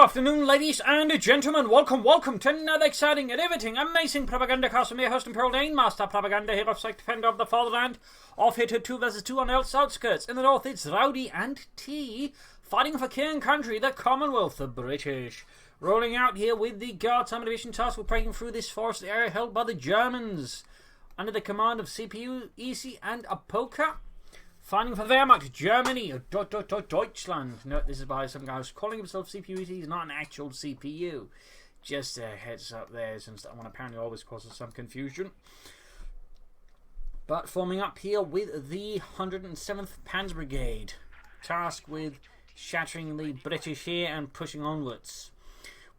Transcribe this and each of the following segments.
afternoon, ladies and gentlemen. Welcome to another exciting and riveting, amazing Propagandacaster. I'm your host and Pearl Dane, Master Propaganda, hero of Psych Defender of the Fatherland. Off here to 2 vs 2 on Elst Outskirts. In the north, it's Rowdy and T fighting for King and Country, the Commonwealth, the British. Rolling out here with the Guards Army Division tasked with breaking through this forest area held by the Germans. Under the command of CPU, EC, and Apoca. Fighting for Wehrmacht, Germany, Deutschland. No, this is by some guy who's calling himself CPU. He's not an actual CPU. Just a heads up there, since that one apparently always causes some confusion. But forming up here with the 107th Panzer Brigade, tasked with shattering the British here and pushing onwards.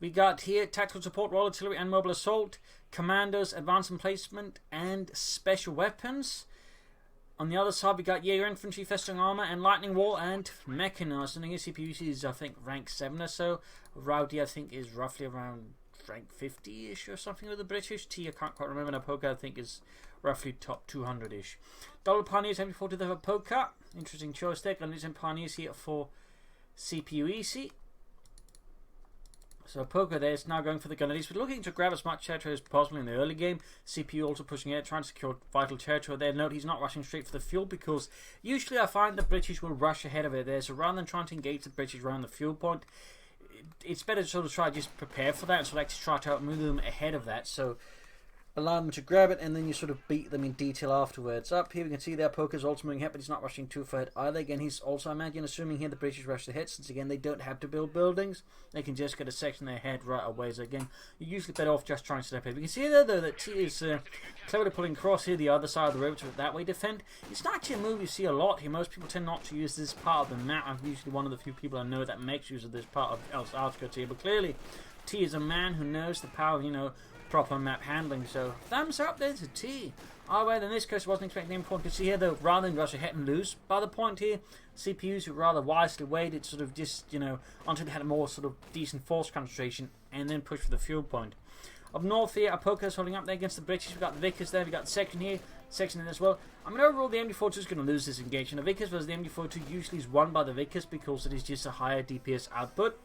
We got here tactical support, Royal Artillery and Mobile Assault, Commandos, Advanced Emplacement, and Special Weapons. On the other side, we got Jaeger Infantry, Festering Armour, and Lightning Wall, and Mechanized. And here CPU is, I think, rank 7 or so. Rowdy, I think, is roughly around rank 50-ish or something with the British. T, I can't quite remember. And Apoca, I think, is roughly top 200-ish. Double Pioneers, MP40 to the Apoca. Interesting choice there. Gunneers and Pioneers here for CPU EC. So Apoca there is now going for the Gunneries. We're looking to grab as much territory as possible in the early game. CPU also pushing ahead, trying to secure vital territory there. Note he's not rushing straight for the fuel because usually I find the British will rush ahead of it there. So rather than trying to engage the British around the fuel point, it's better to sort of try to just prepare for that and sort of actually try to outmove them ahead of that. So allow them to grab it and then you sort of beat them in detail afterwards. Up here we can see there Apoca's also moving ahead, but he's not rushing too far ahead either. Again, he's also, I imagine, assuming here the British rush ahead, since again they don't have to build buildings. They can just get a section of their head right away. So again, you're usually better off just trying to step ahead. We can see there though that T is cleverly pulling across here the other side of the road to that way defend. It's not actually a move you see a lot here. Most people tend not to use this part of the map. I'm usually one of the few people I know that makes use of this part of Elst Outskirts here. But clearly, T is a man who knows the power of, proper map handling, so thumbs up there to T. Alright, in this case I wasn't expecting any point to see here though, rather than rush ahead and lose. By the point here, CPUs who rather wisely waited sort of just, until they had a more sort of decent force concentration and then push for the fuel point. Up north here, Apoca's holding up there against the British. We've got the Vickers there, we've got the section here, section in as well. I mean, overall the MD42 is going to lose this engagement. The Vickers versus the MD42 usually is won by the Vickers because it is just a higher DPS output.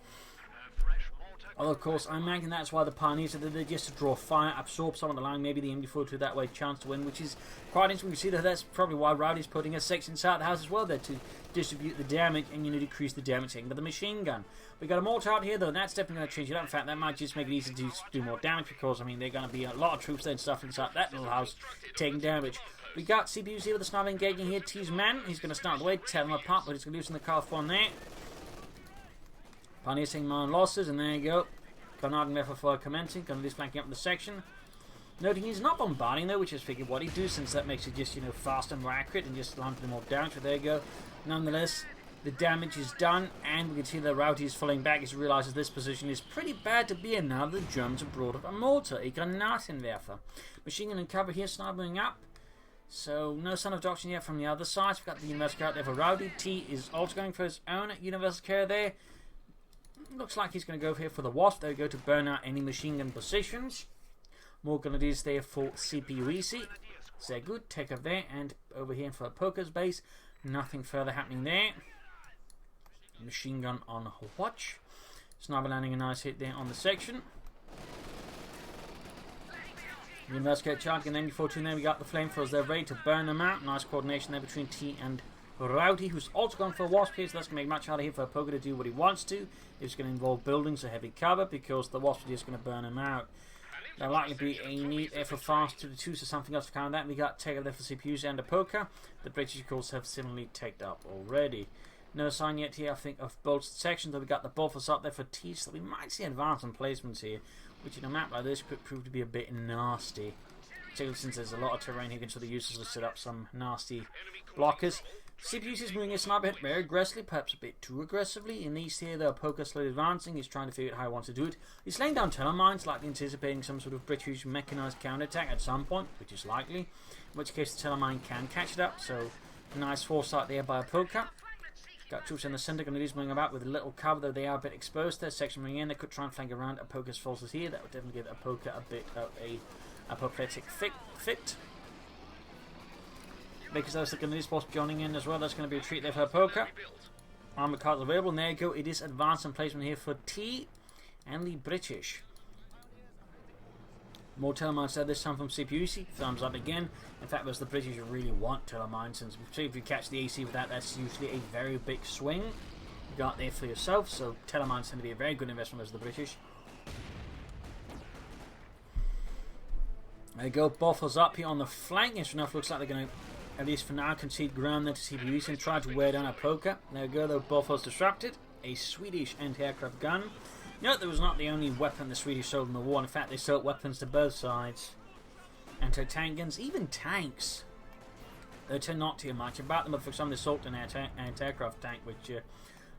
Well, of course, I imagine that's why the Pioneers are there, just to draw fire, absorb some of the line, maybe the MD42 that way, chance to win, which is quite interesting. We see that that's probably why Rowdy's putting a section inside the house as well there to distribute the damage and decrease the damage taken by the machine gun. We got a mortar out here though, and that's definitely going to change it up. In fact, that might just make it easy to do more damage because, I mean, there are going to be a lot of troops there and stuff inside that little house taking damage. We got CPUs here with the sniper engaging here. T's man, he's going to start the way, tear them apart, but he's going to lose in the car one there. Pioneers taking minor losses, and there you go. Grenade effort for commencing. Gunneries flanking up in the section. Noting he's not bombarding though, which is figured what he'd do, since that makes it just, faster and more accurate and just land them more down. So there you go. Nonetheless, the damage is done, and we can see that Rowdy is falling back as he realizes this position is pretty bad to be in now. The Germans have brought up a mortar, a Granatenwerfer. Machine gun and cover here, sniping up. So no sign of doctrine yet from the other side. We've got the universal carrier there for Rowdy. T is also going for his own universal carrier there. Looks like he's going to go here for the Wasp. There we go, to burn out any machine gun positions. More Grenadiers there for CPU EC. So good. Take over there, and over here for Apoca's base. Nothing further happening there. Machine gun on watch. Sniper landing a nice hit there on the section. Universal charge and MD42 there. We got the flamethrowers there ready to burn them out. Nice coordination there between T and Rowdy, who's also gone for a Wasp here, so that's going to make it much harder here for Apoca to do what he wants to. It's going to involve buildings or heavy cover because the Wasp is just going to burn him out. There'll likely be a need there for fast to the 2s or something else to counter that. We got take up there for CPUs and Apoca. The British, of course, have similarly taken up already. No sign yet here, I think, of bolted sections, though we got the buffers up there for T, so we might see advanced emplacements here, which in a map like this could prove to be a bit nasty. Particularly since there's a lot of terrain here, you can sort of use this to set up some nasty blockers. CPUs is moving his sniper hit very aggressively, perhaps a bit too aggressively. In the east here, the Apoca slowly advancing. He's trying to figure out how he wants to do it. He's laying down tunnel mines, likely anticipating some sort of British mechanized counterattack at some point, which is likely. In which case the tunnel mine can catch it up, so nice foresight there by Apoca. Got troops in the centre, going to be moving about with a little cover, though they are a bit exposed there. Section moving in, they could try and flank around Apoca's forces here. That would definitely give Apoca a bit of a apoplectic fit. Because there's the Grenadiers boss joining in as well. That's going to be a treat there for Apoca. Armour cards available, and there you go. It is advanced emplacement here for T. and the British. More Telemines there this time from CPUC. Thumbs up again. In fact, because the British really want Telemines, since if you catch the AC with that, that's usually a very big swing. You got there for yourself, so Telemines tend to be a very good investment as the British. There you go, Buffers up here on the flank. Yes, enough looks like they're going to, at least for now, concede ground there to CPUC and try to wear down Apoca. There you go, though, Buffers disrupted. A Swedish anti-aircraft gun. Note that was not the only weapon the Swedish sold in the war. In fact, they sold weapons to both sides. Anti-tank guns, even tanks. They tend not to hear much about them, but for some, they sold an anti-aircraft tank, which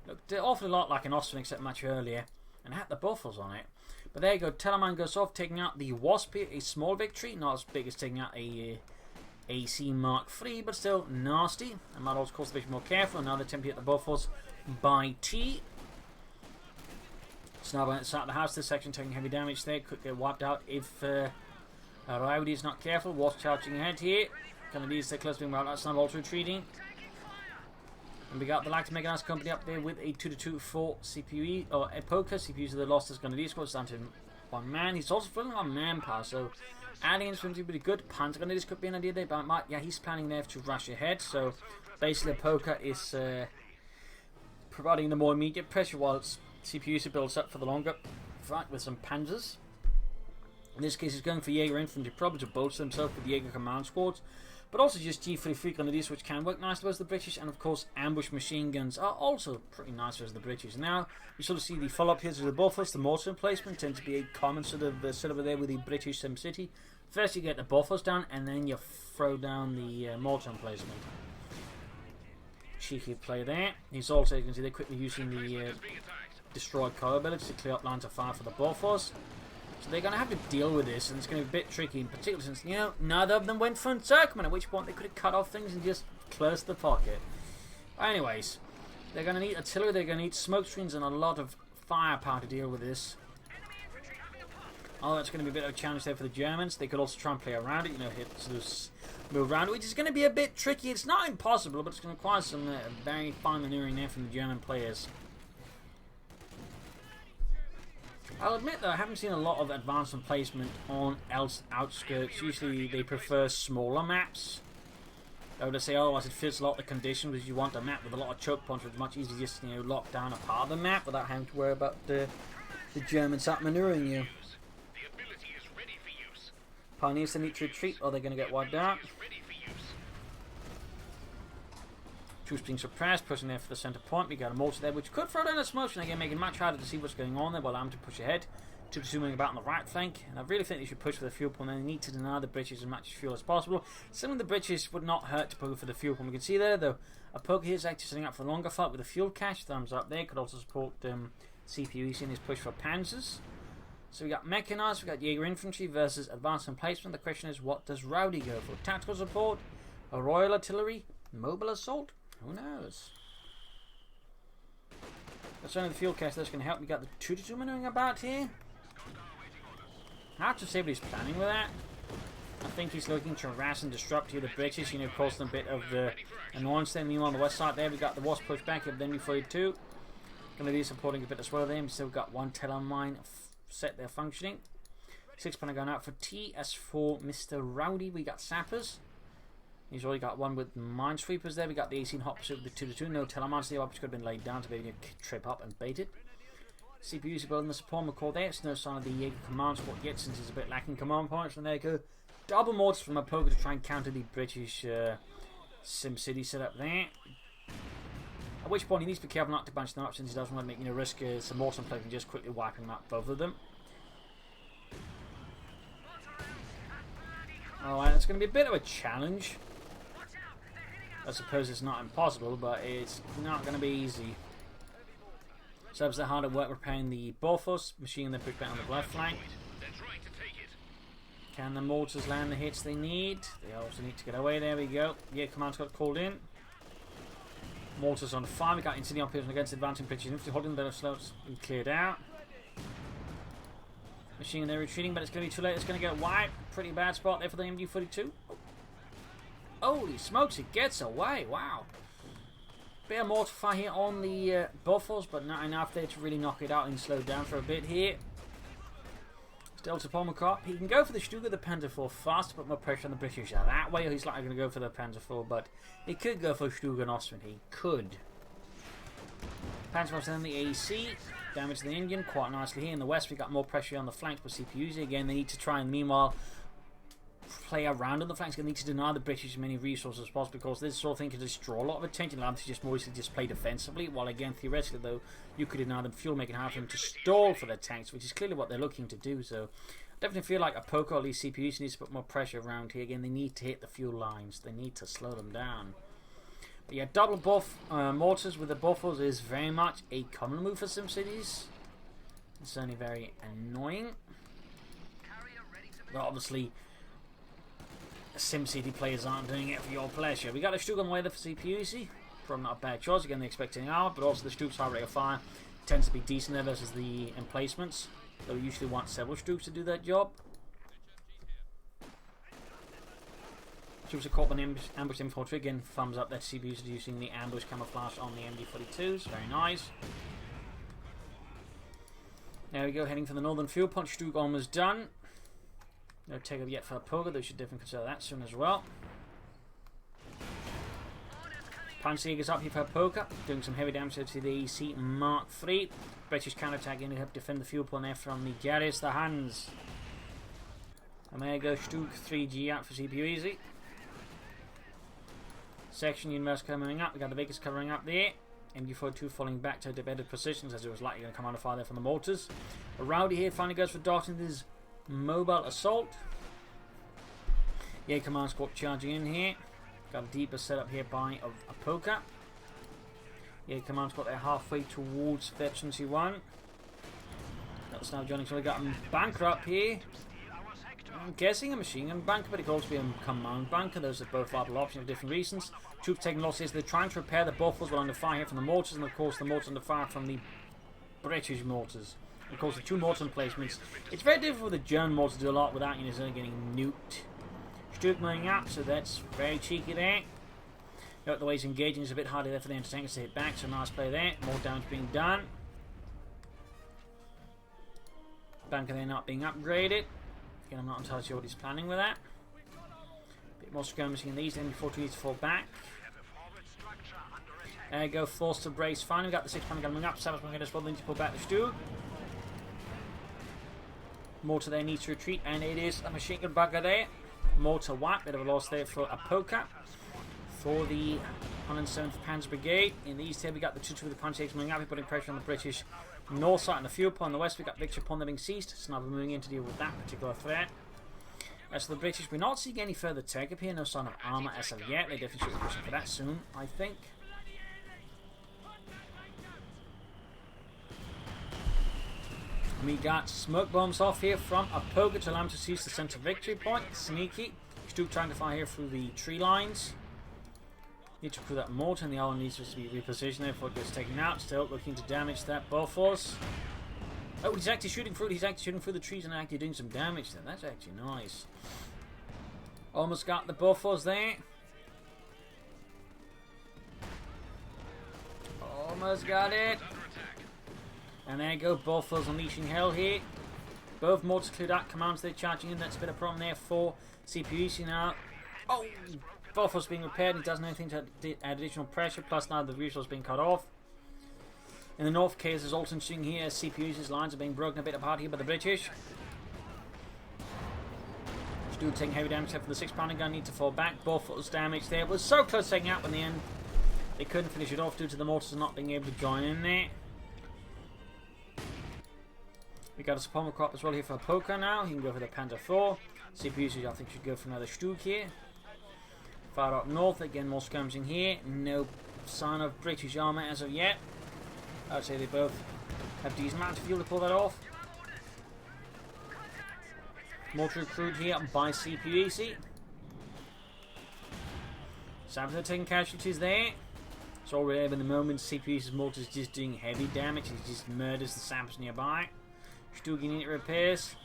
looked an awfully lot like an Austrian, except much earlier, and had the buffers on it. But there you go, Telemann goes off, taking out the Wasp here, a small victory, not as big as taking out a AC Mark III, but still nasty. And might also cause the bit more careful. Now they attempt to hit the buffers by T. Snub outside the house, this section taking heavy damage there, could get wiped out if Rowdy is not careful. Wasp charging ahead here. Canadians stay close, being well out, Snub also retreating. And we got the Lactic Mechanized company up there with a 2-2 for CPUE, or Apoca. CPUs are the lost as Canadians squad, down to 1 man. He's also filling on manpower, so adding in something pretty good. Panzer Canadians could be an idea there, but yeah, he's planning there to rush ahead. So basically, Apoca is providing the more immediate pressure while CPUs builds up for the longer fight with some Panzers. In this case, he's going for Jaeger Infantry, probably to bolster himself with the Jaeger command squads. But also just G33 Grenadiers, which can work nice versus the British, and of course ambush machine guns are also pretty nice versus the British. Now you sort of see the follow-up here to the buffers. The mortar emplacement tends to be a common sort of setup over there with the British SimCity. First you get the buffers down, and then you throw down the mortar emplacement. Cheeky play there. He's also, you can see, they're quickly using the destroyed core ability to clear up lines of fire for the buffers. So they're going to have to deal with this, and it's going to be a bit tricky, in particular since, you know, neither of them went for encirclement, at which point they could have cut off things and just closed the pocket. Anyways, they're going to need artillery, they're going to need smoke screens, and a lot of firepower to deal with this. Oh, that's going to be a bit of a challenge there for the Germans. They could also try and play around it, you know, hit sort of move around it, which is going to be a bit tricky. It's not impossible, but it's going to require some very fine maneuvering there from the German players. I'll admit though, I haven't seen a lot of advanced emplacement on Elst Outskirts. Usually they prefer smaller maps. I would say otherwise it fits a lot of the conditions, because you want a map with a lot of choke points, which is much easier just, you know, lock down a part of the map without having to worry about the Germans outmaneuvering you. Pioneers need to retreat or they're going to get wiped out. Troops being suppressed, pushing there for the centre point. We got a mortar there, which could throw down a smoke screen again, making it much harder to see what's going on there while I'm to push ahead. Troops zooming about on the right flank, and I really think they should push for the fuel pump, and they need to deny the British as much fuel as possible. Some of the British would not hurt to pull for the fuel pump. We can see there, though, Apoca here is actually setting up for a longer fight with a fuel cache. Thumbs up there. Could also support CPUC in his push for Panzers. So we got Mechanized, we got Jaeger Infantry versus Advanced Emplacement. The question is, what does Rowdy go for? Tactical support, a Royal Artillery, Mobile Assault? Who knows? That's only the fuel cache that's going to help. We got the 2-2 maneuvering about here. Hard to say what he's planning with that. I think he's looking to harass and disrupt here the British, you know, causing a bit of annoyance there. Meanwhile, on the west side there, we got the Wasp push back, then we 42. Going to be supporting a bit as well there. We still got one Telemine set there functioning. 6-punter going out for T. As for Mr. Rowdy, we got sappers. He's already got one with minesweepers there. We got the 18 hot pursuit with the 2-2. No Telemines there, which could have been laid down to be able to trip up and bait it. CPUs are building the support McCall there. It's no sign of the Jaeger command squad yet, since he's a bit lacking command points. And there you go. Double mortars from Apoca to try and counter the British SimCity setup there. At which point he needs to be careful not to bunch them up, since he doesn't want to make, you know, risk some mortar play and just quickly wiping out both of them. Alright, it's going to be a bit of a challenge. I suppose it's not impossible, but it's not going to be easy. Subs are hard at work repairing the buffers, machine them push back on the left flank. Can the mortars land the hits they need? They also need to get away. There we go. Yeah, command's got called in. Mortars on fire. We got incendiary operation against advancing British infantry, holding the slopes and cleared out. Machine they're retreating, but it's going to be too late. It's going to get wiped. Pretty bad spot there for the MG42. Holy smokes, it gets away. Wow. Bit of mortar fire here on the buffers, but not enough there to really knock it out and slow down for a bit here. Still to Apoca. He can go for the Stuga, the Panzer IV fast, put more pressure on the British that way. He's likely going to go for the Panzer IV, but he could go for Stuga and Austrian. He could. Panzer IV in the AC. Damage the Indian quite nicely here. In the west, we got more pressure on the flanks, but CPUs again, they need to try and meanwhile play around on the flanks. They need to deny the British as many resources as possible, because this sort of thing can just draw a lot of attention. Allow them to just mostly just play defensively, while again theoretically though you could deny them fuel, making it hard for them to stall for their tanks, which is clearly what they're looking to do. So I definitely feel like Apoca, or at least CPUs, needs to put more pressure around here. Again, they need to hit the fuel lines, they need to slow them down. But yeah, double buff mortars with the buffers is very much a common move for some cities. It's certainly very annoying, but obviously SimCity players aren't doing it for your pleasure. We got a Stug on the way there for CPUC. Probably not a bad choice. Again, they're expecting armor, but also the Stug's high rate of fire tends to be decent there versus the emplacements. So we usually want several Stugs to do that job. Troops are caught by an ambush infantry. Again, thumbs up that CPUs are using the ambush camouflage on the MD-42s. Very nice. There we go, heading for the northern fuel punch. Stug almost done. No take up yet for Apoca. They should definitely consider that soon as well. Panzerjäger's up here for Apoca, doing some heavy damage to the AC Mark III. British counterattack in to help defend the fuel point there from the Jaeger the Hands. And there goes Stug 3G out for CPU Easy. Section Universe coming up. We got the Vegas covering up there. MD-42 falling back to better positions as it was likely going to come under fire there from the mortars. A Rowdy here finally goes for darting his mobile assault. Yeah, command squad charging in here. Got a deeper setup here by Apoca. Yeah, command squad there halfway towards Veterancy 1. That's now joining, so we got a bunker up here. I'm guessing a machine gun bunker, but it could also be a command bunker. Those are both viable options for different reasons. Troops taking losses. They're trying to repair the buffers while under fire here from the mortars, and of course the mortars under fire from the British mortars. Of course, the two mortar emplacements. It's very difficult for the German mortar to do a lot without getting nuked. Stug moving up, so that's very cheeky there. Note the way he's engaging is a bit harder there for the anti-tankers to hit back, so nice play there. More damage being done. Bunker there not being upgraded. Again, I'm not entirely sure what he's planning with that. Bit more skirmishing in these, then before needs to fall back. There you go, forced to brace. Finally, got the 6-pounder coming up. 7-pounder as well, then to pull back the Stug. Mortar there needs to retreat, and it is a machine gun bunker there. Mortar wipe, bit of a loss there for Apoca. For the 107th Panzer Brigade. In the east here, we got the 2-2 with the Panzerjägers moving up, putting pressure on the British north side and the fuel point. On the west, we got Victory Point being seized. Sniper moving in to deal with that particular threat. As for the British, we're not seeing any further take up here. No sign of armor as of yet. They definitely should be pushing for that soon, I think. We got smoke bombs off here from Apoca to allow him to seize the center victory point. Sneaky. Stug trying to fire here through the tree lines. Need to put that mortar, and the other needs to be repositioned there before it gets taken out. Still looking to damage that buffers. Oh, he's actually shooting through. He's actually shooting through the trees and actually doing some damage there. That's actually nice. Almost got the buffers there. Almost got it. And there you go, buffers unleashing hell here. Both mortars cleared out. Commands they're charging in. That's a bit of a problem there for CPUC now. Oh, buffers being repaired. He doesn't anything to add additional pressure. Plus now the resource being cut off. In the north, case is also interesting here. CPUC's lines are being broken a bit apart here by the British. Stug taking heavy damage except for the 6-pounder gun. Need to fall back. Buffers damage there. It was so close to taking out, but in the end they couldn't finish it off due to the mortars not being able to join in there. We got a Sapoma crop as well here for Apoca now. He can go for the Panzer IV. CPUs, I think, should go for another Stug here. Far up north, again, more skirmishing here. No sign of British armour as of yet. I'd say they both have decent amount of fuel to pull that off. Mortar recruit here by CPUC. Saboteur taking casualties there. It's all really in the moment. CPUC's mortar is just doing heavy damage. He just murders the sappers nearby. Stug unit repairs.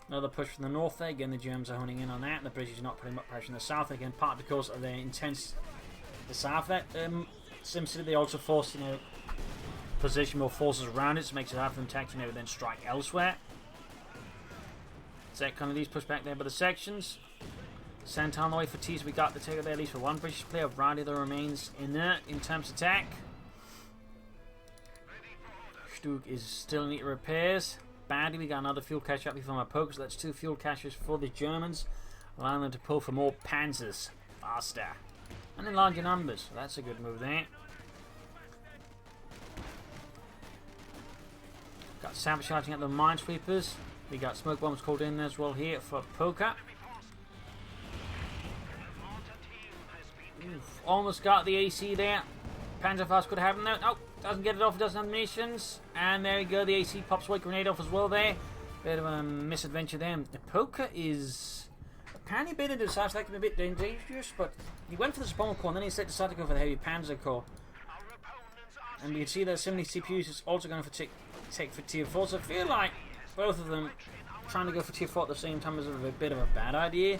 Another push from the north there. Again, the Germans are honing in on that. And the British are not putting much pressure in the south. Again, partly because of their intense the south there. SimCity, they also force, position more forces around it, so it makes it hard for them to act, then strike elsewhere. Second of these push back there by the sections. Sent on the way for T, so we got the takeover there at least for one British player. Rowdy that remains inert in terms of attack. Stug is still needing repairs. Badly, we got another fuel cache up from Apoca, so that's 2 fuel caches for the Germans, allowing them to pull for more panzers faster and in larger numbers. So that's a good move there. Got sabotaging at the minesweepers. We got smoke bombs called in as well here for Apoca. Almost got the AC there. Panzerfaust could have him there. Oh, doesn't get it off, doesn't have munitions. And there we go, the AC pops away, grenade off as well there. Bit of a misadventure there. Apoca is apparently a bit indecisive, that can be a bit dangerous, but he went for the bomber core and then he decided to go for the heavy panzer core. And we can see that so many CPUs is also going for take for tier 4, so I feel like both of them trying to go for tier 4 at the same time is a bit of a bad idea.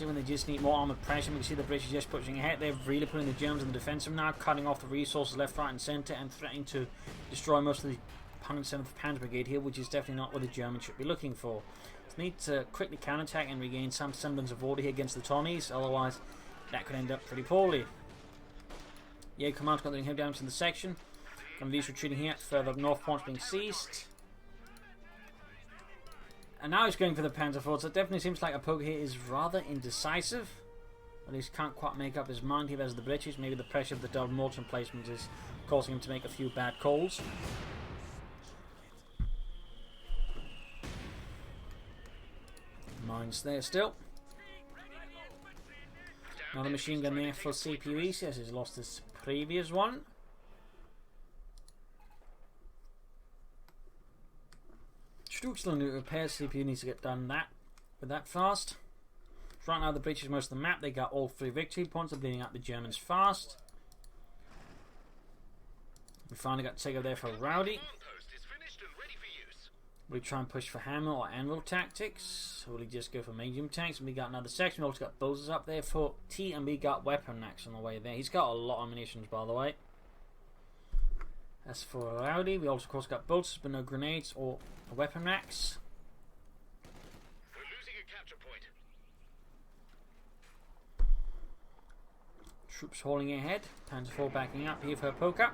When they just need more armoured pressure, we can see the British just pushing ahead. They're really putting the Germans in the defensive now, cutting off the resources left, right and centre and threatening to destroy most of the 107th Panzer Brigade here, which is definitely not what the Germans should be looking for. They need to quickly counterattack and regain some semblance of order here against the Tommies, otherwise that could end up pretty poorly. Jaeger Command's got the head down to the section. Some of these retreating here, further up north points being seized. And now he's going for the Panzer forts. It definitely seems like Apoca here is rather indecisive. At least can't quite make up his mind here as the British. Maybe the pressure of the double mortar emplacement is causing him to make a few bad calls. Mines there still. Another machine gun there for CPUs. Yes, he's lost his previous one. Stuke's still need to repair. CPU needs to get done with that fast. So right now the British most of the map. They got all 3 victory points. They're bleeding out the Germans fast. We finally got to take over there for Rowdy. We try and push for hammer or anvil tactics. So we just go for medium tanks. And we got another section. We also got bulldozers up there for T, and we got weapon racks on the way there. He's got a lot of munitions, by the way. As for Rowdy, we also of course got bulldozers, but no grenades or weapon racks. We're losing a capture point. Troops hauling ahead. Panzer 4 backing up here for Apoca.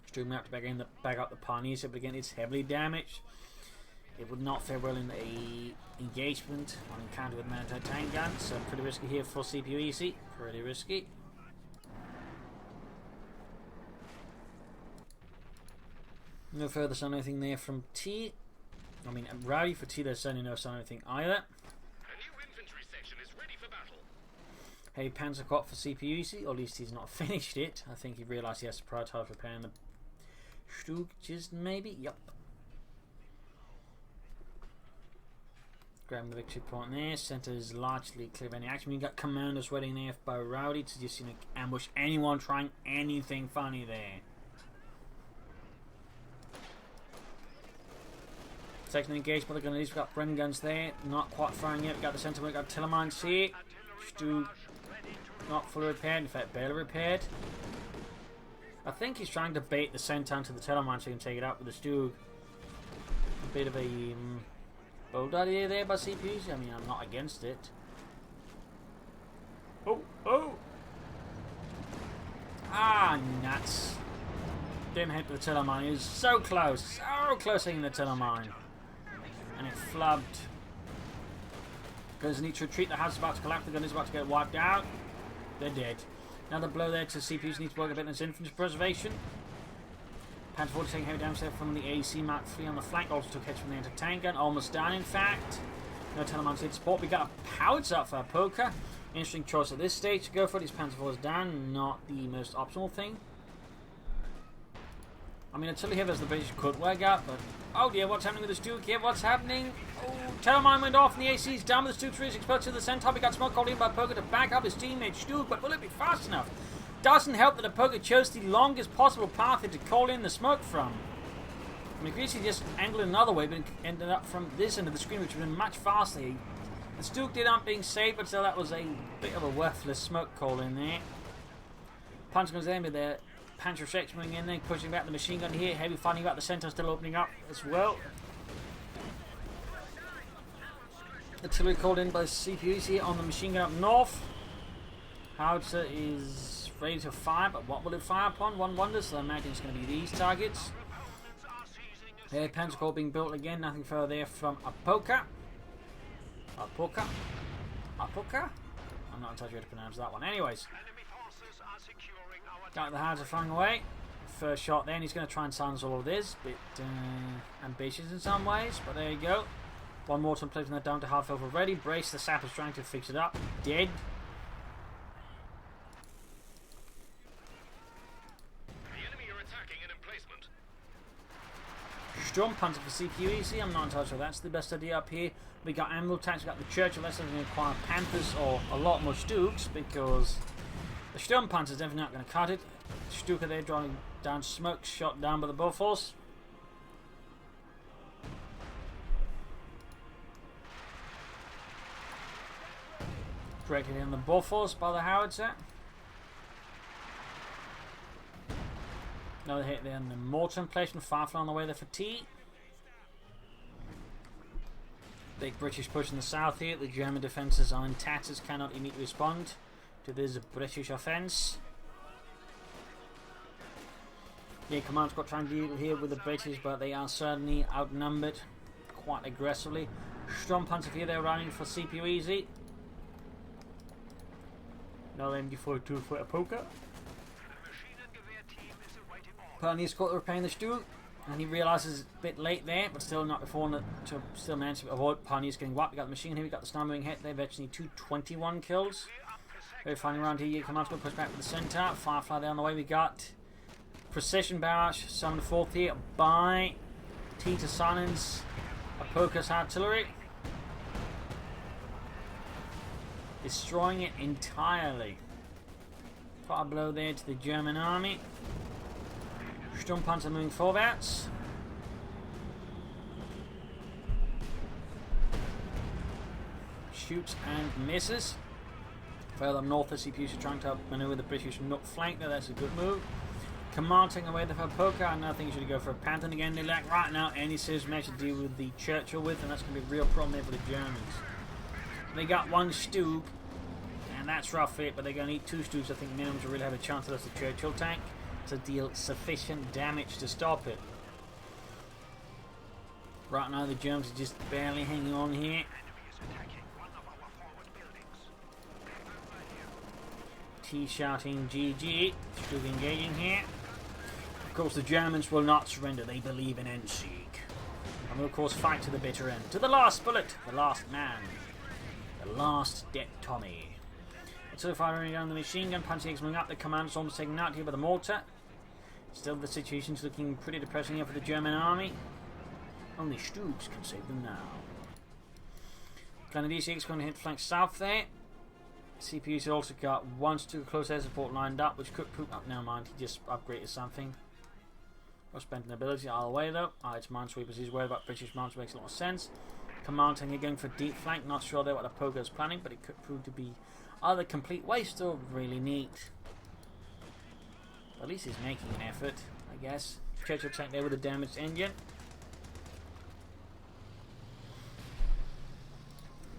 Streaming out to back up the Pioneers, but again it's heavily damaged. It would not fare well in a engagement on encounter with mounted tank guns, so pretty risky here for CPU-EC. Pretty risky. No further sign of anything there from T. I mean, Rowdy for T, there's certainly no sign of anything either. A new infantry section is ready for battle. Hey, Panzer Cop for CPU-EC, or at least he's not finished it. I think he realised he has to prioritise repairing the Stooges, maybe? Yep. Grabbing the victory point there. Centre is largely clear of any action. We got commanders waiting there by Rowdy to just ambush anyone trying anything funny there. Second engaged by the Grenadiers. We've got Bren guns there. Not quite firing yet. We've got the centre. We've got Telemines here. Stu not fully repaired. In fact, barely repaired. I think he's trying to bait the centre onto the Telemine so he can take it out with the Stu. A bit of a bold idea there by CPUs. I mean, I'm not against it. Oh! Ah, nuts. Didn't hit the Telemine. He was so close hitting the Telemine. And it flubbed. Goes need to retreat. The house is about to collapse. The gun is about to get wiped out. They're dead. Another blow there to CPUs. Needs to work a bit on its infantry preservation. Panther 40 taking heavy damage there from the AC Mark III on the flank. Also took hits from the anti-tank gun. Almost down, in fact. No Telemines here to support. We got a powered up for Apoca. Interesting choice at this stage to go for it. His Panther 4 is down. Not the most optimal thing. I mean, until here, as the British could work out, but oh dear, what's happening with the Duke here? What's happening? Oh, Telemine went off, and the AC's down with the Duke 3 is exposed to the center. We got smoke called in by Apoca to back up his teammate Duke, but will it be fast enough? Doesn't help that Apoca chose the longest possible path to call in the smoke from. McGreasy just angled another way, but ended up from this end of the screen, which would have been much faster. The Stuke did up being saved, but still that was a bit of a worthless smoke call in there. Punch goes in with their Panzer Six moving in there, pushing back the machine gun here. Heavy fighting about the centre, still opening up as well. Artillery called in by CPUs here on the machine gun up north. Howitzer is ready to fire, but what will it fire upon? One wonders, so I imagine it's going to be these targets. Panzer Corps being built again, nothing further there from Apoca. Apoca? Apoca? I'm not entirely sure how to pronounce that one. Anyways, got the Howitzer flying away. First shot then, he's going to try and silence all of this. Bit ambitious in some ways, but there you go. One more to placing that down to half health already. Brace, the sapper's trying to fix it up. Dead. Sturmpanzer for CQEC. I'm not entirely sure that's the best idea up here. We got ammo tanks, we got the Churchill. That's going to require Panthers or a lot more Stukes because the Sturmpanzer is definitely not going to cut it. Stuka there drawing down smoke, shot down by the Bofors. Directly in the Bofors by the Howitzer. Another hit there on the mortar emplacement, Firefly on the way there for T. Big British push in the south here. The German defences are in tatters, cannot immediately respond to this British offence. Yeah, Command's got trying to deal here with the British, but they are certainly outnumbered quite aggressively. Sturmpanzer here, they're running for CPU easy. Another MG42 for Apoca. Pioneer's caught repairing the Stuke, and he realises it's a bit late there, but still not before to still manage to avoid Pioneers getting whacked. We got the machine here, we got the star moving hit. They've actually 221 kills. We're finding around here. Command's going to push back with the centre. Firefly there on the way. We got Precision Barrage summoned forth here by T to silence Apoca's artillery, destroying it entirely. Quite a blow there to the German army. Sturmpanzer moving forwards. Shoots and misses. Further up north, the CPUs are trying to maneuver the British flank there. That's a good move. Command taking away the Apoca. I now think you should go for a Panther again. They lack right now any serious match to deal with the Churchill with, and that's going to be a real problem there for the Germans. They got one Stuke, and that's rough it, but they're going to need two Stukes, I think, minimum to really have a chance against the Churchill tank to deal sufficient damage to stop it. Right now the Germans are just barely hanging on here. T shouting GG. Still engaging here. Of course the Germans will not surrender. They believe in Endsieg. And will of course fight to the bitter end. To the last bullet. The last man. The last dead Tommy. Still firing down the machine gun. Punch X moving up. The command's almost taken out here by the mortar. Still the situation's looking pretty depressing here for the German army. Only Stoops can save them now. D6 going to hit flank south there. CPU's also got one Stuke close air support lined up, which could prove up. Now mind, he just upgraded something. Or spent an ability either way though. It's Minesweepers. He's worried about British Mines, makes a lot of sense. Command tank again for deep flank. Not sure there what Apoca is planning, but it could prove to be either complete waste or really neat. At least he's making an effort, I guess. Churchill tank there with a damaged engine.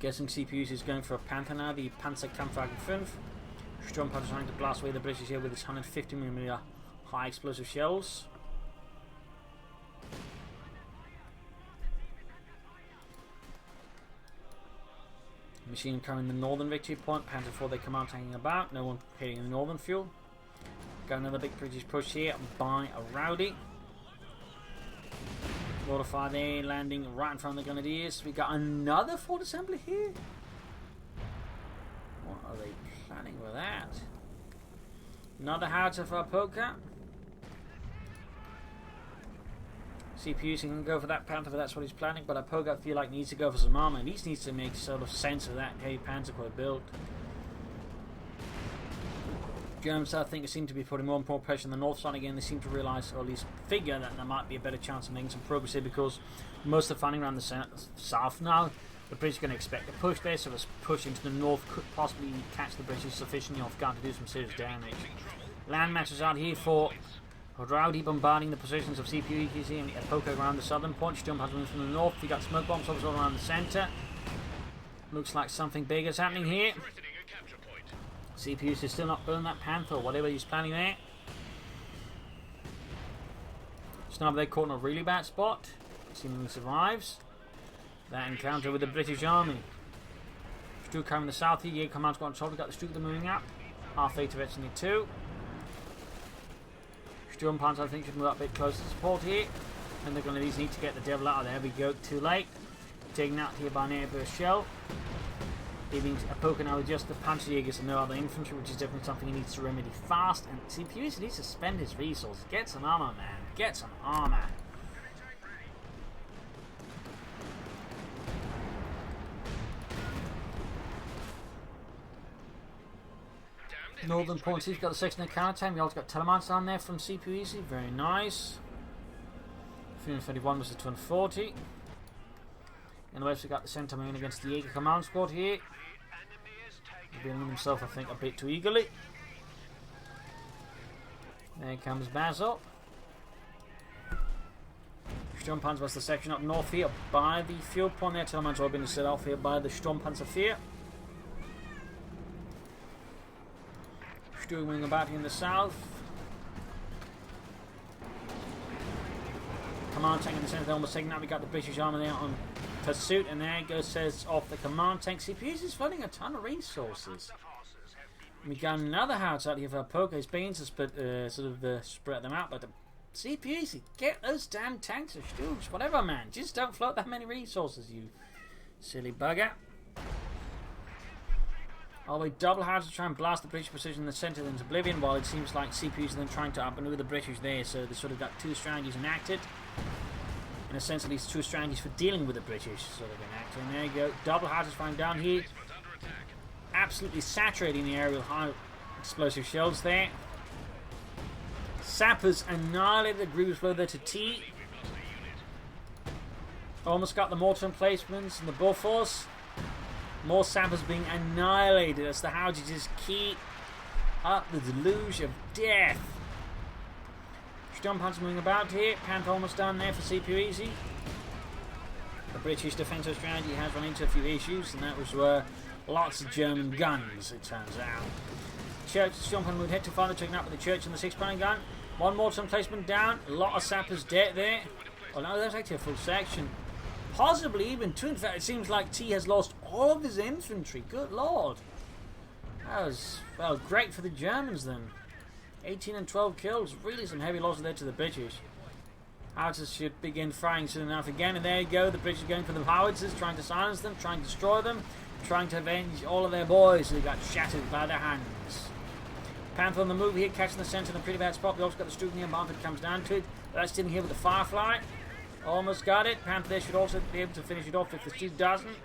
Guessing CPUs is going for a Panther now, the Panzerkampfwagen 5. Sturmpanzer trying to blast away the British here with its 150mm high explosive shells. Machine carrying the northern victory point. Panther 4 they command tanking about. No one hitting the northern fuel. Got another big British push here by a Rowdy. Mortar fire there, landing right in front of the Grenadiers. We got another fort assembly here. What are they planning with that? Another howitzer for Apoca. CPUs can go for that Panther, but that's what he's planning. But Apoca, I feel like, needs to go for some armor. At least needs to make sort of sense of that heavy Panzer Corps build. Germans, I think, seem to be putting more and more pressure on the north side again. They seem to realise, or at least figure, that there might be a better chance of making some progress here because most of the fighting around the south now, the British are going to expect a push there, so this push into the north could possibly catch the British sufficiently off guard to do some serious damage. Land matches out here for Rowdy bombarding the positions of CPU, EQC and Apoca around the southern point. Sturm has moved from the north. You got smoke bombs all around the centre. Looks like something big is happening here. CPU is still not burning that Panther or whatever he's planning there. Sniper they caught in a really bad spot. Seemingly survives that encounter with the British Army. Stuart coming the south here. Jaeger Command's got control. We got the Stuart moving up. Half fate eventually too. Sturmpanzer I think should move up a bit closer to support here. And they're going to need to get the devil out of there. We go too late. Taken out here by an airburst shell. Leaving Apoca now with just the Panzerjägers and no other infantry, which is definitely something he needs to remedy fast. And CPU needs to spend his resources. Get some armor, man. Get some armor. Northern point, he's got the section of counter-time. We also got Telemans down there from CPU Easy. Very nice. 331 versus 240. In the west, we got the centre moving against the Jaeger Command Squad here. Revealing himself, I think, a bit too eagerly. There comes Basil. Sturmpanzer was the section up north here by the fuel point there. Telemans all been set off here by the Sturmpanzer 4. Wing about here in the south. Command tank in the centre, almost taken out. We got the British army there on pursuit, and there goes says off the command tank. CPUs is flooding a ton of resources. We got another house out here for Apoca. He's being to spread them out, but the CPUs get those damn tanks or stools, whatever, man. Just don't float that many resources, you silly bugger. All the way double hard to try and blast the British position in the centre into oblivion, while it seems like CPUs are then trying to outmaneuver the British there, so they sort of got two strategies enacted. In a sense, at least two strategies for dealing with the British sort of enacted. And there you go, double hard is flying down here. Absolutely saturating the area with high explosive shells there. Sappers annihilated the Groovers flow there to T. Almost got the mortar emplacements and the buffers. More sappers being annihilated as the Howdies just keep up the deluge of death. Sturmpanzer moving about here. Panther almost done there for CPU Easy. The British defensive strategy has run into a few issues, and that was lots of German guns, it turns out. Church Sturmpanzer moved head to farther, taking up with the Church and the 6-pound gun. One mortar emplacement down. A lot of sappers dead there. Oh no, that's actually a full section. Possibly even two. In fact, it seems like T has lost all of his infantry. Good lord. That was, well, great for the Germans then. 18 and 12 kills. Really some heavy losses there to the British. Howitzers should begin firing soon enough again. And there you go. The British are going for the howitzers, trying to silence them, trying to destroy them, trying to avenge all of their boys who got shattered by their hands. Panther on the move here, catching the centre in a pretty bad spot. We also got the Stuken here. Barnford comes down to it. But that's still here with the Firefly. Almost got it. Panther there should also be able to finish it off if the Stu doesn't.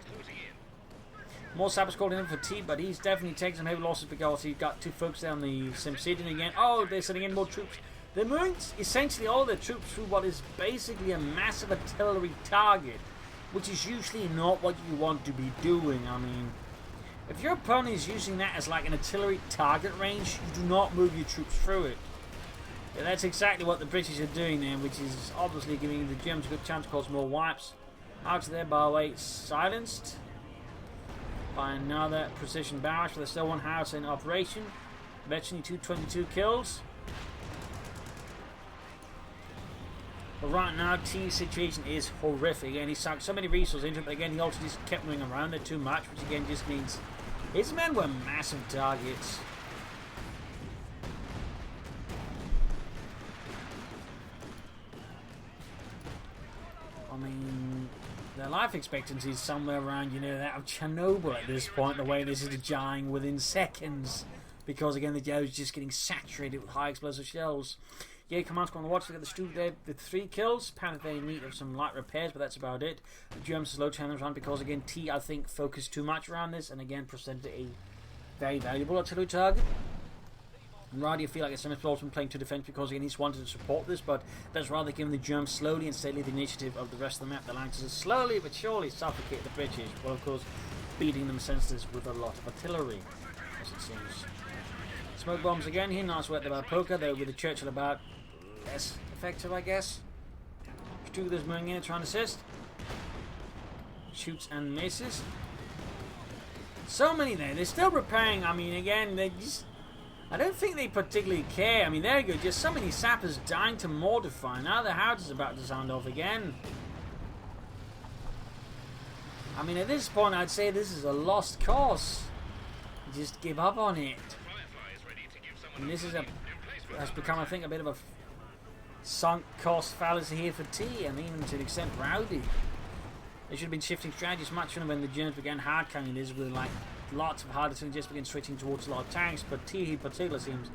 More sappers called in for T, but he's definitely taking some heavy losses because he's got two folks down the Simcidian again. Oh, they're sending in more troops. They're moving essentially all their troops through what is basically a massive artillery target, which is usually not what you want to be doing. I mean, if your opponent is using that as like an artillery target range, you do not move your troops through it. Yeah, that's exactly what the British are doing there, which is obviously giving the Germans a good chance to cause more wipes. Out there, by the way, silenced by another precision barrage, but there's still one house in operation. Eventually 222 kills. But right now, T's situation is horrific, and he sunk so many resources into it, but again, he also just kept moving around it too much, which again just means his men were massive targets. I mean, their life expectancy is somewhere around, that of Chernobyl at this point, the way this is dying within seconds. Because, again, the Joe is just getting saturated with high explosive shells. Yeah, Command Squad on the watch. They got the Stu there with 3 kills. Panic very neat of some light repairs, but that's about it. The Germans slow challenge around because, again, T, I think, focused too much around this, and again, presented a very valuable artillery target. Rowdy, I feel like it's been playing to defense because again he's wanted to support this, but that's rather giving the Germans slowly and steadily the initiative of the rest of the map. The Lancers slowly but surely suffocate the British, while of course beating them senseless with a lot of artillery, as it seems. Smoke bombs again here, nice work there by Apoca, though with the Churchill about less effective, I guess. Stuger's moving in, trying to assist. Shoots and misses. So many there. They're still repairing. I mean, again, they just... I don't think they particularly care. I mean, there you go. Just so many sappers dying to mortify. Now the house is about to sound off again. I mean, at this point, I'd say this is a lost cause. Just give up on it. And this is has become, I think, a bit of a sunk cost fallacy here for T, and even to an extent Rowdy. They should have been shifting strategies much sooner when the Germans began hard carrying this with like lots of hard artillery, just began switching towards a lot of tanks, but T in particular seems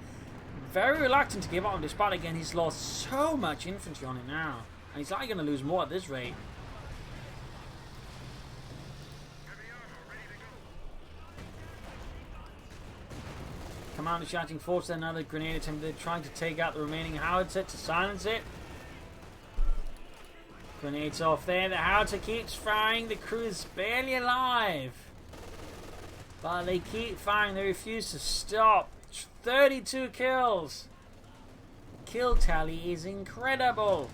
very reluctant to give up, despite again he's lost so much infantry on it now. And he's likely going to lose more at this rate. Commander shouting force, then another grenade attempt. They're trying to take out the remaining howitzer to silence it. Grenades off there. The howitzer keeps firing. The crew is barely alive. But they keep firing. They refuse to stop. 32 kills. Kill tally is incredible.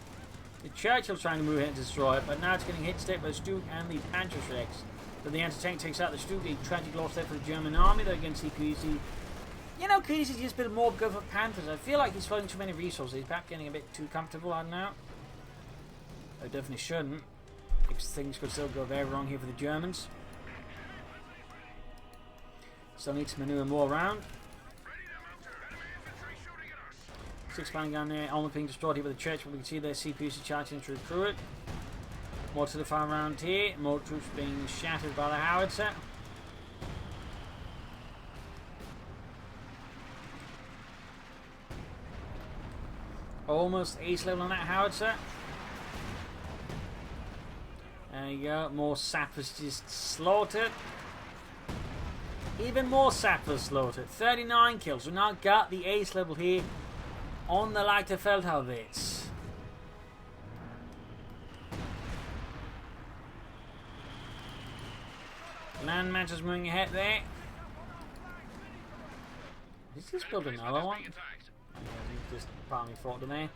The Churchill's trying to move in and destroy it, but now it's getting hit straight by the Stug and the Panzerschrecks. But the anti-tank takes out the Stug. A tragic loss there for the German army. Though against CPUC. You know, Casey's just a bit more go for Panthers. I feel like he's throwing too many resources. He's back getting a bit too comfortable on now. I definitely shouldn't, because things could still go very wrong here for the Germans. Still need to maneuver more around. 6-man gun there, almost being destroyed here by the church, but we can see their CPUs charging to recruit it. More to the far around here, more troops being shattered by the howitzer. Almost ace level on that howitzer. There you go, more sappers just slaughtered. Even more sappers slaughtered. 39 kills. We now got the ace level here on the Leichter Feldhaubitz. Land matches moving ahead there. Is this build another one? Just partly fought them there.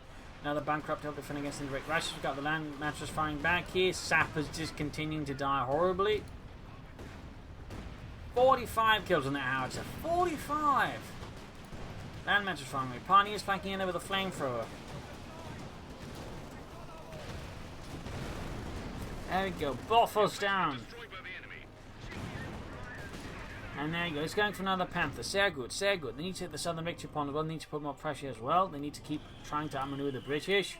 Now the bankrupt help defend against indirect rushes. We've got the land matches firing back here. Sappers just continuing to die horribly. 45 kills on that howitzer. 45! Land matches firing away. Pioneers flanking in there with a flamethrower. There we go. Boffos down. And there you go. It's going for another Panther. Sehr good, sehr good. They need to hit the southern victory point as well. They need to put more pressure as well. They need to keep trying to outmaneuver the British.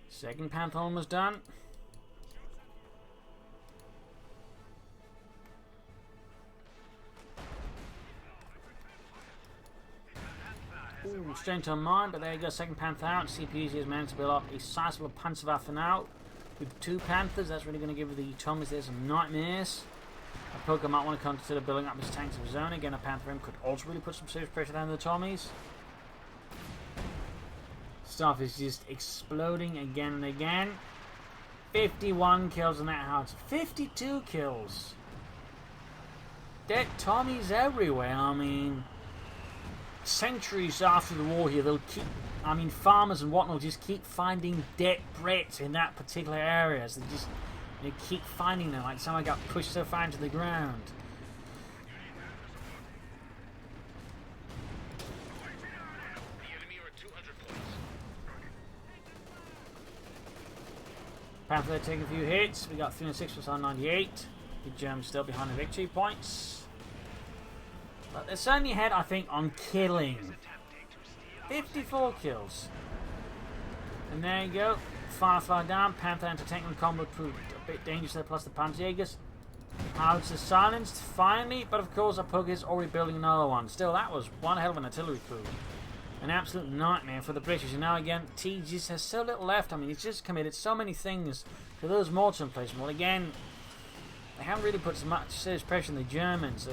Second Panther almost done. Ooh, straight to mine, but there you go. Second Panther out. CPUs has managed to build up a sizable Panzerwaffe now. With 2 Panthers, that's really going to give the Tommies there some nightmares. Apoca might want to consider building up his tanks of his own. Again, a Panther M could also really put some serious pressure down the Tommies. Stuff is just exploding again and again. 51 kills on that house. 52 kills. Dead Tommies everywhere. I mean, centuries after the war here, they'll keep... I mean, farmers and whatnot just keep finding dead Brits in that particular area. So they keep finding them, like someone got pushed so far into the ground. Panther taking a few hits. We got 306 plus 98. The Germans still behind the victory points. But they're certainly ahead, I think, on killing. 54 kills. And there you go. Firefly down. Panther anti-tank combo proved a bit dangerous there, plus the Panzerjägers. Howitzers silenced, finally. But of course, Apoca is already building another one. Still, that was one hell of an artillery crew. An absolute nightmare for the British. And now again, T just has so little left. I mean, he's just committed so many things to those mortar emplacements. Well, again, they haven't really put so much serious pressure on the Germans.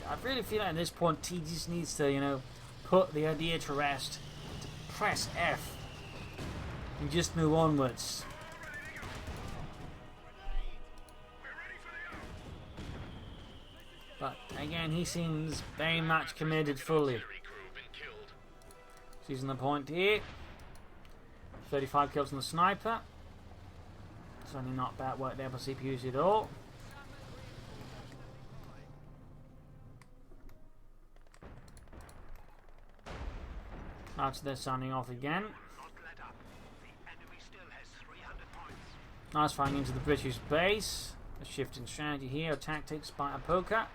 I really feel like at this point T just needs to, you know, put the idea to rest. To press F. And just move onwards. But again, he seems very much committed fully. Seizing the point here. 35 kills on the sniper. Certainly not bad work there by CPUs at all. That's they're sounding off again. Nice firing into the British base. A shift in strategy here, tactics by Apoca.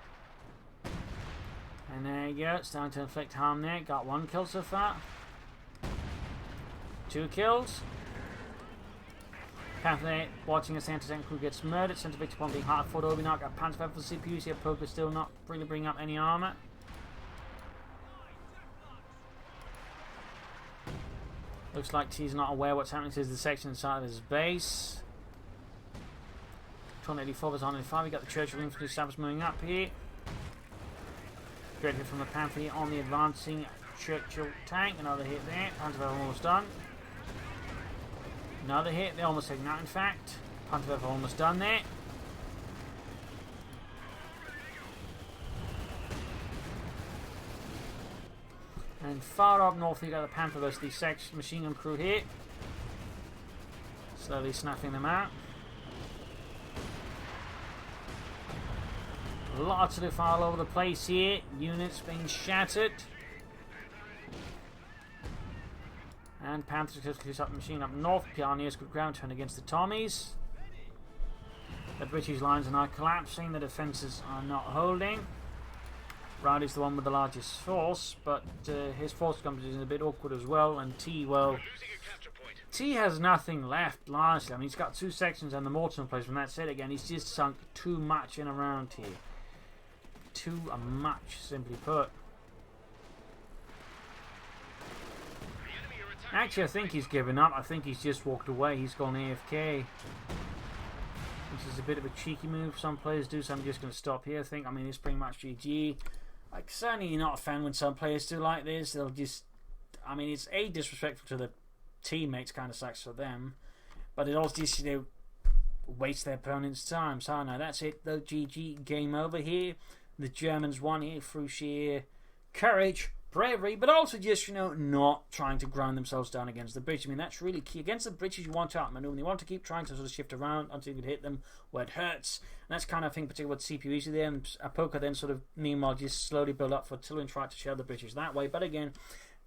And there you go, it's starting to inflict harm there. Got 1 kill so far. 2 kills. Panther watching as anti-tank crew gets murdered. Center victim one being hard fought over. Now got Panther for the CPUs here. Apoca still not really bringing up any armor. Looks like he's not aware what's happening to the section inside of his base. 284 versus 185. We got the Churchill Infantry Sabres moving up here. Great hit from the Panther on the advancing Churchill tank. Another hit there. Panther almost done. Another hit. They almost taken out, in fact. Panther almost done there. And far up north, you got the Panther versus the section machine gun crew here. Slowly snuffing them out. Lots of fire all over the place here. Units being shattered. And Panther successfully shot the machine up north. Pioneers good ground turn against the Tommies. The British lines are now collapsing. The defences are not holding. Rowdy's the one with the largest force, but his force composition is a bit awkward as well. And T, well, T has nothing left, largely. I mean, he's got 2 sections and the mortar emplacement. That's it again. He's just sunk too much in around here. Too much, simply put. Actually, I think he's given up. I think he's just walked away. He's gone AFK. Which is a bit of a cheeky move some players do, so I'm just going to stop here. I mean, it's pretty much GG. Like, certainly not a fan when some players do like this. They'll just... I mean, it's A, disrespectful to the teammates, kind of sucks for them. But it also just, you know, wastes their opponent's time. So, no, that's it. The GG, game over here. The Germans won here through sheer courage, bravery, but also just, you know, not trying to grind themselves down against the British. I mean, that's really key. Against the British, you want to outmaneuver. You want to keep trying to sort of shift around until you can hit them where it hurts. And that's kind of, I think, particularly what CPU is there. And Apoca then sort of, meanwhile, just slowly build up for artillery and try to shell the British that way. But again,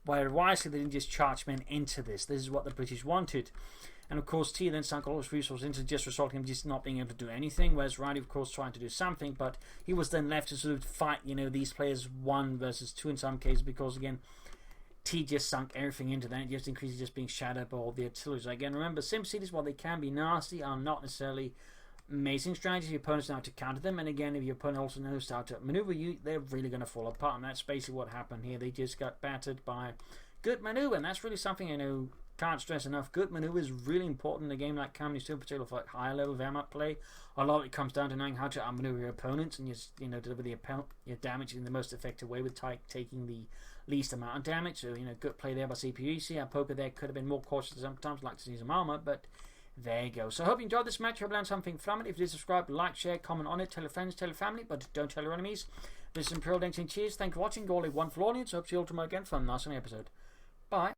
where wisely they didn't just charge men into this. This is what the British wanted. And of course, T then sunk all his resources into just resulting in just not being able to do anything. Whereas Rowdy, of course, trying to do something, but he was then left to sort of fight, you know, these players 1 versus 2 in some cases, because again, T just sunk everything into that. It just increases just being shattered by all the artillery. So again, remember, sim cities, while they can be nasty, are not necessarily amazing strategies. Your opponents know how to counter them, and again, if your opponent also knows how to maneuver you, they're really going to fall apart. And that's basically what happened here. They just got battered by good maneuver, and that's really something, you know, can't stress enough. Good maneuver is really important in a game like Company 2, particularly for like higher level Wehrmacht play. A lot of it comes down to knowing how to outmaneuver your opponents and just, you know, deliver your damage in the most effective way with taking the least amount of damage. So, you know, good play there by CPU. See, Apoca there could have been more cautious sometimes, like to see some armor, but there you go. So I hope you enjoyed this match. I hope you learned something from it. If you did, subscribe, like, share, comment on it, tell your friends, tell your family, but don't tell your enemies. This is Imperial Dancing. Cheers. Thank you for watching. Go all one full audience. Hope to see you all tomorrow again for a nice episode. Bye.